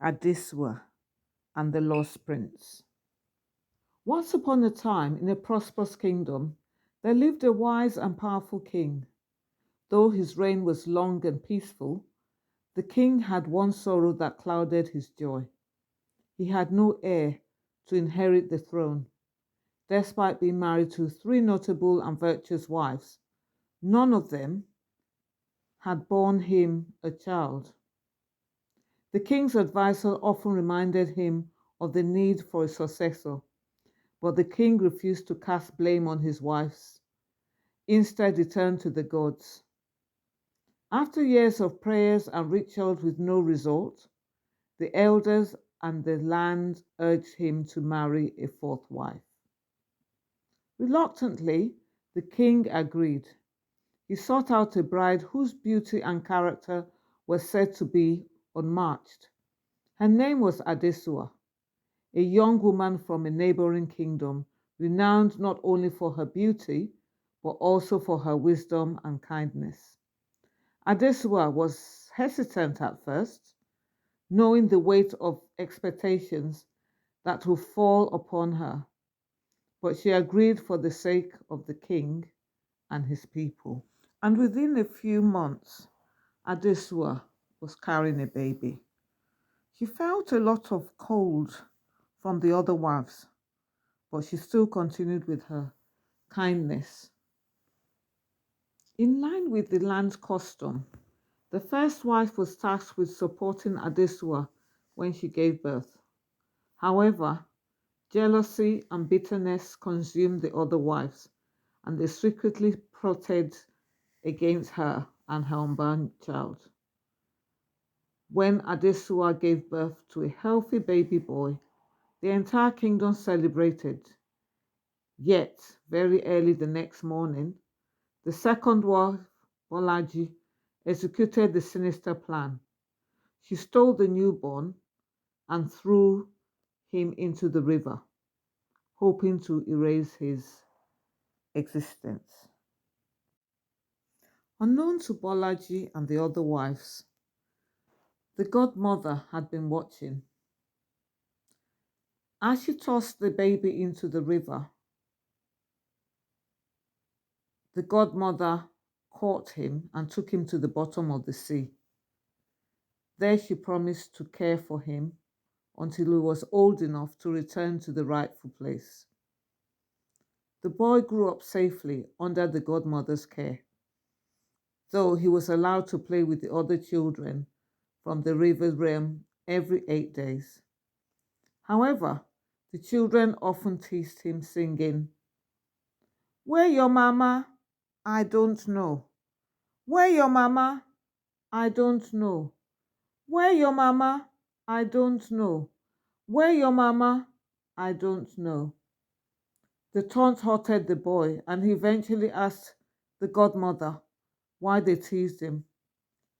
Adesuwa and the Lost Prince. Once upon a time, in a prosperous kingdom, there lived a wise and powerful king. Though his reign was long and peaceful, the king had one sorrow that clouded his joy. He had no heir to inherit the throne. Despite being married to three notable and virtuous wives, none of them had borne him a child. The king's advisor often reminded him of the need for a successor, but the king refused to cast blame on his wives. Instead, he turned to the gods. After years of prayers and rituals with no result, the elders and the land urged him to marry a fourth wife. Reluctantly, the king agreed. He sought out a bride whose beauty and character were said to be unmatched. Her name was Adesuwa, a young woman from a neighboring kingdom, renowned not only for her beauty, but also for her wisdom and kindness. Adesuwa was hesitant at first, knowing the weight of expectations that would fall upon her, but she agreed for the sake of the king and his people. And within a few months, Adesuwa was carrying a baby. She felt a lot of cold from the other wives, but she still continued with her kindness. In line with the land's custom, the first wife was tasked with supporting Adesuwa when she gave birth. However, jealousy and bitterness consumed the other wives, and they secretly plotted against her and her unborn child. When Adesuwa gave birth to a healthy baby boy, the entire kingdom celebrated. Yet, very early the next morning, the second wife, Bolaji, executed the sinister plan. She stole the newborn and threw him into the river, hoping to erase his existence. Unknown to Bolaji and the other wives, the godmother had been watching. As she tossed the baby into the river, the godmother caught him and took him to the bottom of the sea. There she promised to care for him until he was old enough to return to the rightful place. The boy grew up safely under the godmother's care, though he was allowed to play with the other children from the river realm every 8 days. However, the children often teased him, singing, "Where your mama? I don't know. Where your mama? I don't know. Where your mama? I don't know. Where your mama? I don't know." The taunt hurted the boy, and he eventually asked the godmother why they teased him.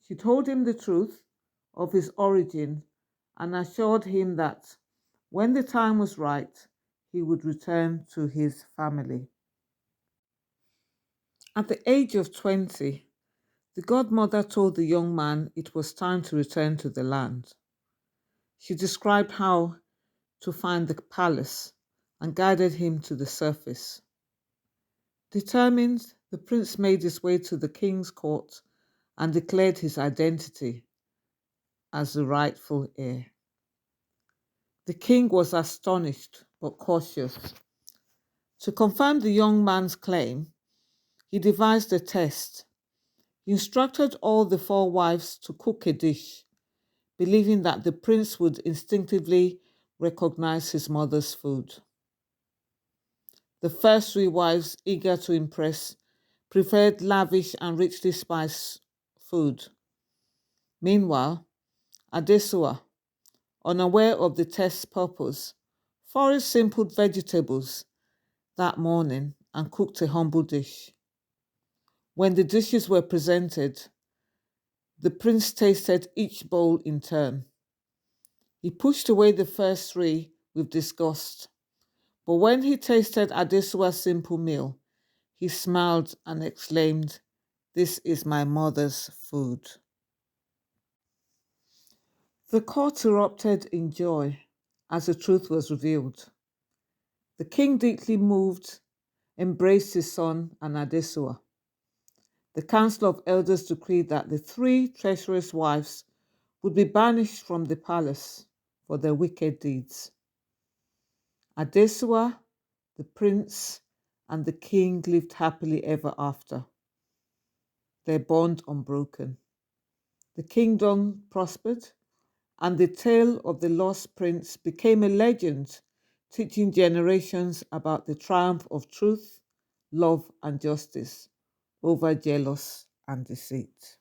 She told him the truth of his origin and assured him that when the time was right, he would return to his family. At the age of 20, the godmother told the young man it was time to return to the land. She described how to find the palace and guided him to the surface. Determined, the prince made his way to the king's court and declared his identity as the rightful heir. The king was astonished but cautious. To confirm the young man's claim, he devised a test. He instructed all the four wives to cook a dish, believing that the prince would instinctively recognize his mother's food. The first three wives, eager to impress, preferred lavish and richly spiced food. Meanwhile, Adesuwa, unaware of the test's purpose, foraged simple vegetables that morning and cooked a humble dish. When the dishes were presented, the prince tasted each bowl in turn. He pushed away the first three with disgust, but when he tasted Adesuwa's simple meal, he smiled and exclaimed, "This is my mother's food." The court erupted in joy as the truth was revealed. The king, deeply moved, embraced his son and Adesuwa. The council of elders decreed that the three treacherous wives would be banished from the palace for their wicked deeds. Adesuwa, the prince, and the king lived happily ever after, their bond unbroken. The kingdom prospered, and the tale of the lost prince became a legend, teaching generations about the triumph of truth, love, and justice over jealous and deceit.